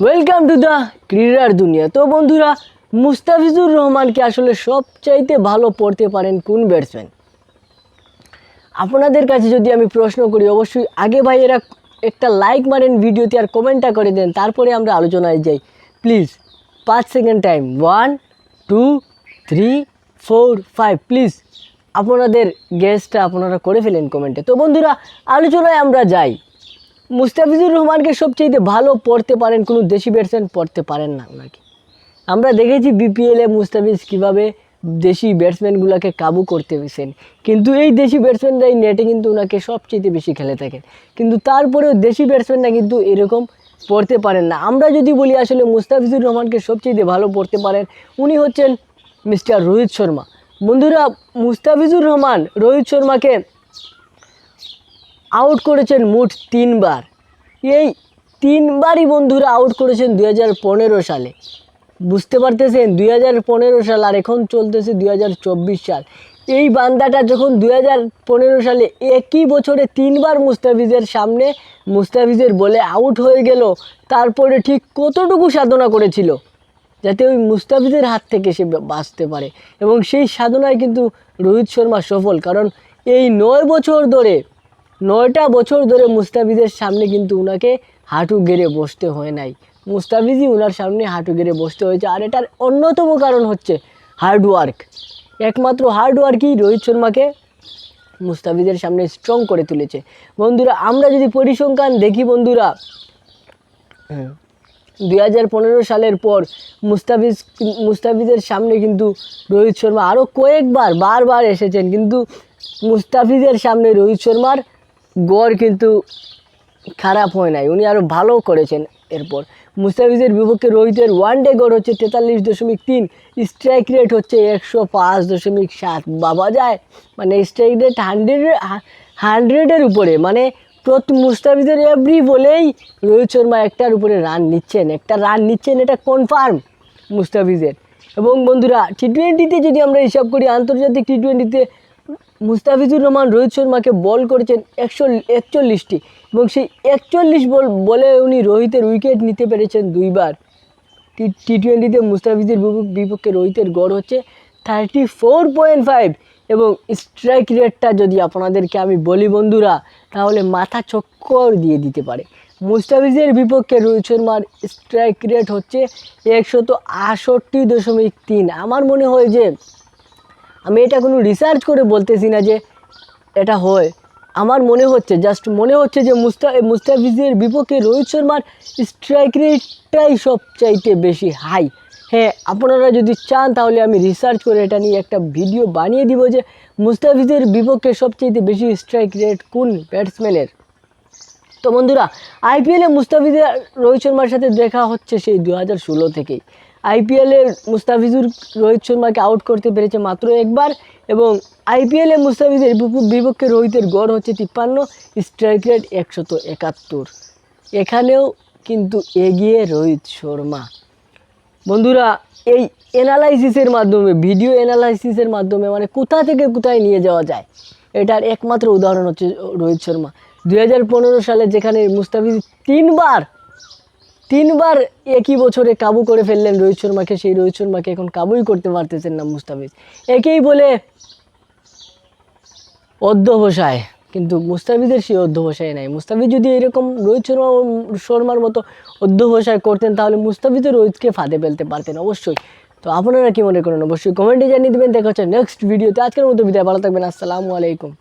Welcome to the ক্রীড়ার দুনিয়া। তো বন্ধুরা, মুস্তাফিজুর রহমানকে আসলে সবচাইতে ভালো পড়তে পারেন কোন ব্যাটসম্যান? আপনাদের কাছে যদি আমি প্রশ্ন করি, অবশ্যই আগে ভাইয়েরা একটা লাইক মারেন ভিডিওতে আর কমেন্টটা করে দেন, তারপরে আমরা আলোচনায় যাই। Please 5 second time, 1 2 3 4 5। প্লিজ আপনাদের গেসটা আপনারা করে ফেলেন কমেন্টে। তো বন্ধুরা, আলোচনায় আমরা যাই। মুস্তাফিজুর রহমানকে সবচেয়ে ভালো পড়তে পারেন কোনো দেশি ব্যাটসম্যান পড়তে পারেন না ওনাকে। আমরা দেখেছি বিপিএলে মুস্তাফিজ কীভাবে দেশি ব্যাটসম্যানগুলোকে কাবু করতে পেরেছেন, কিন্তু এই দেশি ব্যাটসম্যানরাই নেটে কিন্তু ওনাকে সবচেয়ে বেশি খেলে থাকেন, কিন্তু তারপরেও দেশি ব্যাটসম্যানরা কিন্তু এরকম পড়তে পারেন না। আমরা যদি বলি আসলে মুস্তাফিজুর রহমানকে সবচেয়ে ভালো পড়তে পারেন, উনি হচ্ছেন মিস্টার রোহিত শর্মা। বন্ধুরা, মুস্তাফিজুর রহমান রোহিত শর্মাকে আউট করেছেন মোট 3 বার। এই 3 বারই বন্ধুরা আউট করেছেন 2015 সালে। বুঝতে পারতেছেন, 2015 সাল আর এখন চলতেছে 2024 সাল। এই বান্দাটা যখন 2015 সালে একই বছরে 3 বার মুস্তাফিজের সামনে মুস্তাফিজের বলে আউট হয়ে গেল, তারপরে ঠিক কতটুকু সাধনা করেছিল যাতে ওই মুস্তাফিজের হাত থেকে সে বাঁচতে পারে, এবং সেই সাধনায় কিন্তু রোহিত শর্মা সফল। কারণ এই 9টা বছর ধরে মুস্তাফিজের সামনে কিন্তু ওনাকে হাঁটু গেড়ে বসতে হয় নাই, মুস্তাফিজই ওনার সামনে হাঁটু গেড়ে বসতে হয়েছে। আর এটার অন্যতম কারণ হচ্ছে হার্ডওয়ার্ক। একমাত্র হার্ডওয়ার্কই রোহিত শর্মাকে মুস্তাফিজের সামনে স্ট্রং করে তুলেছে। বন্ধুরা, আমরা যদি পরিসংখ্যান দেখি বন্ধুরা, 2015 সালের পর মুস্তাফিজের সামনে কিন্তু রোহিত শর্মা আরও বারবার এসেছেন, কিন্তু মুস্তাফিজের সামনে রোহিত শর্মার গড় কিন্তু খারাপ হয় নাই, উনি আরও ভালো করেছেন। এরপর মুস্তাফিজের বিপক্ষে রোহিতের ওয়ানডে গড় হচ্ছে 43.3, স্ট্রাইক রেট হচ্ছে 105.7। বাবা যায়, মানে স্ট্রাইক রেট 100-এর উপরে, মানে প্রতি মুস্তাফিজের এভরি বলেই রোহিত শর্মা একটার উপরে রান নিচ্ছেন, এটা কনফার্ম মুস্তাফিজের। এবং বন্ধুরা, টি20তে যদি আমরা হিসাব করি, আন্তর্জাতিক টি20তে মুস্তাফিজুর রহমান রোহিত শর্মাকে বল করেছেন 141টি, এবং সেই 41 বলে উনি রোহিতের উইকেট নিতে পেরেছেন 2 বার। টি20তে মুস্তাফিজের বিপক্ষে রোহিতের গড় হচ্ছে 34.5, এবং স্ট্রাইক রেটটা যদি আপনাদেরকে আমি বলি বন্ধুরা, তাহলে মাথা চক্কর দিয়ে দিতে পারে। মুস্তাফিজের বিপক্ষে রোহিত শর্মার স্ট্রাইক রেট হচ্ছে 168.3। আমার মনে হয় যে, আমি এটা কোনো রিসার্চ করে বলতেছি না যে এটা হয়, আমার জাস্ট মনে হচ্ছে যে মুস্তাফিজের বিপক্ষে রোহিত শর্মার স্ট্রাইক রেটটাই সবচাইতে বেশি হাই। হ্যাঁ, আপনারা যদি চান তাহলে আমি রিসার্চ করে এটা নিয়ে একটা ভিডিও বানিয়ে দিব যে মুস্তাফিজের বিপক্ষে সবচাইতে বেশি স্ট্রাইক রেট কোন ব্যাটসম্যানের। তো বন্ধুরা, আইপিএলে মুস্তাফিজের রোহিত শর্মার সাথে দেখা হচ্ছে সেই 2016 থেকেই। আইপিএলে মুস্তাফিজুর রোহিত শর্মাকে আউট করতে পেরেছে মাত্র 1 বার, এবং আইপিএলে মুস্তাফিজের বিপক্ষে রোহিতের গড় হচ্ছে 53, স্ট্রাইক রেট 171। এখানেও কিন্তু এগিয়ে রোহিত শর্মা। বন্ধুরা, এই অ্যানালাইসিসের মাধ্যমে, ভিডিও অ্যানালাইসিসের মাধ্যমে মানে কোথা থেকে কোথায় নিয়ে যাওয়া যায়, এটার একমাত্র উদাহরণ হচ্ছে রোহিত শর্মা। 2015 সালে যেখানে মুস্তাফিজ 3 বার একই বছরে কাবু করে ফেললেন রোহিত শর্মাকে, সেই রোহিত শর্মাকে এখন কাবুই করতে পারতেছেন না মুস্তাফিজ। একেই বলে অধ্যবসায়, কিন্তু মুস্তাফিজের সেই অধ্যবসায় নাই। মুস্তাফিজ যদি এরকম রোহিত শর্মার মতো অধ্যবসায় করতেন, তাহলে মুস্তাফিজও রোহিতকে ফাঁদে ফেলতে পারতেন অবশ্যই। তো আপনারা কি মনে করেন অবশ্যই কমেন্টে জানিয়ে দেবেন। দেখা হচ্ছে নেক্সট ভিডিওতে। আজকের মতো বিদায়, ভালো থাকবেন, আসসালামু আলাইকুম।